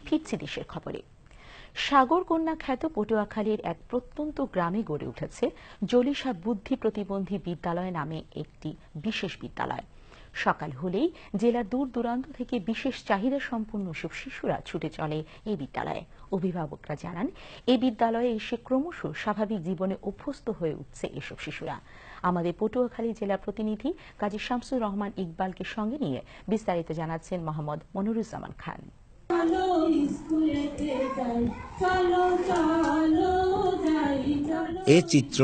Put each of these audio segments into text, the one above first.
ফিরছি দেশের খবরে। সাগরকন্যা খ্যাত পটুয়াখালীর এক প্রত্যন্ত গ্রামে গড়ে উঠেছে জলিসা বুদ্ধি প্রতিবন্ধী বিদ্যালয় নামে একটি বিশেষ বিদ্যালয়। সকাল হলেই জেলার দূর দূরান্ত থেকে বিশেষ চাহিদা সম্পন্ন সব শিশুরা ছুটে চলে এই বিদ্যালয়ে। অভিভাবকরা জানান, এই বিদ্যালয়ে এসে ক্রমশ স্বাভাবিক জীবনে অভ্যস্ত হয়ে উঠছে এসব শিশুরা। আমাদের পটুয়াখালী জেলা প্রতিনিধি কাজী শামসুর রহমান ইকবালকে সঙ্গে নিয়ে বিস্তারিত জানাচ্ছেন মোহাম্মদ মনিরুজ্জামান খান। এ চিত্র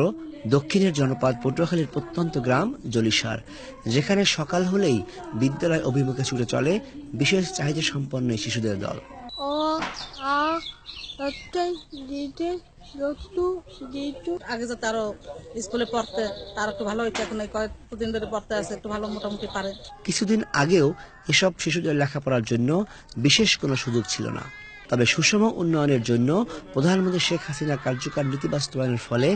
দক্ষিণের জনপদ পটুয়াখালীর প্রত্যন্ত গ্রাম জলিসার, যেখানে সকাল হলেই বিদ্যালয় অভিমুখে ছুটে চলে বিশেষ চাহিদা সম্পন্ন শিশুদের দল। আগে যাতে আরো স্কুলে পড়তে তার একটু ভালো হইতে, এখন কয়েকদিন ধরে পড়তে আছে, একটু ভালো মোটামুটি পারে। কিছুদিন আগেও এসব শিশুদের লেখাপড়ার জন্য বিশেষ কোনো সুযোগ ছিল না। তবে সুষম উন্নয়নের জন্য প্রধানমন্ত্রী শেখ হাসিনার কার্যকর নীতি বাস্তবায়নের ফলে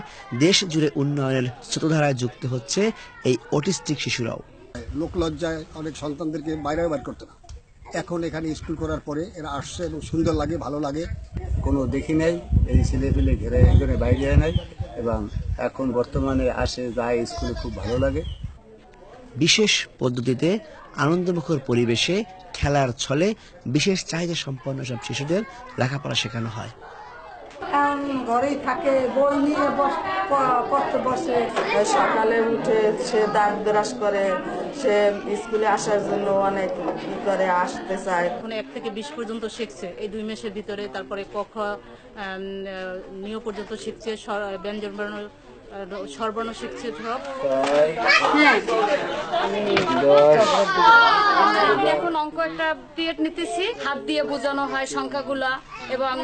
দেশ জুড়ে উন্নয়নের স্রোতধারায় যুক্ত হচ্ছে এই অটিস্টিক শিশুরাও। লোকলজ্জায় অনেক সন্তানদেরকে বাইরে বার করতো না, এখন এখানে স্কুল করার পরে এরা আসছে এবং সুন্দর লাগে, ভালো লাগে। কোনো দেখি নাই, এই ছেলে পেলে ঘেরে একজনে বাইরে নাই, এবং এখন বর্তমানে আসে যায় স্কুলে, খুব ভালো লাগে। বিশেষ পদ্ধতিতে আনন্দমুখর পরিবেশে খেলার ছলে বিশেষ চাহিদা সম্পন্ন সব শিশুদের লেখাপড়া শেখানো হয়। ঘরেই থাকে, বই নিয়ে পড়তে বসে, সকালে উঠে সে দাঁত ব্রাশ করে, সে স্কুলে আসার জন্য অনেক ই করে, আসতে চায়। এখন 1 থেকে 20 পর্যন্ত শিখছে এই 2 মাসের ভিতরে। তারপরে ক খ নিয় পর্যন্ত শিখছে, ব্যঞ্জন বর্ণ স্বরবর্ণ শিখছে সব। এখন অঙ্ক একটা পিরিয়ড নিতেছি, হাত দিয়ে বোঝানো হয় সংখ্যাগুলা এবং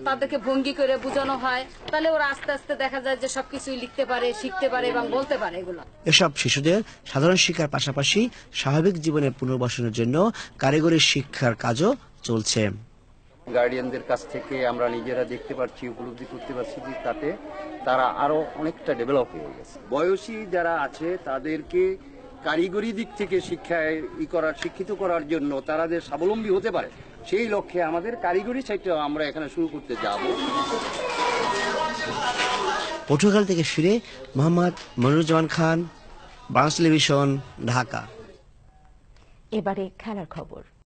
তাদেরকে ভঙ্গি করে বোঝানো হয়, তাহলে ওরা আস্তে আস্তে দেখা যায় যে সবকিছুই লিখতে পারে, শিখতে পারে এবং বলতে পারে। এগুলো এসব শিশুদের সাধারণ শিক্ষার পাশাপাশি স্বাভাবিক জীবনে পুনর্বাসনের জন্য কারিগরি শিক্ষার কাজও চলছে। গার্ডিয়ানদের কাছ থেকে আমরা নিজেরা দেখতে পাচ্ছি, উপলব্ধি করতে পারছি যে তাতে তারা আরো অনেকটা ডেভেলপ হয়ে গেছে। বয়সী যারা আছে তাদেরকে কারিগরি দিক থেকে শিক্ষিত করার জন্য তারা যে স্বাবলম্বী হতে পারে, সেই লক্ষ্যে আমাদের কারিগরি সাইটটা আমরা এখানে শুরু করতে যাব। পটুয়াখালী থেকে ফিরে মোহাম্মদ মনিরুজ্জামান খান, বাংলাদেশ টেলিভিশন, ঢাকা। এবারে খেলার খবর।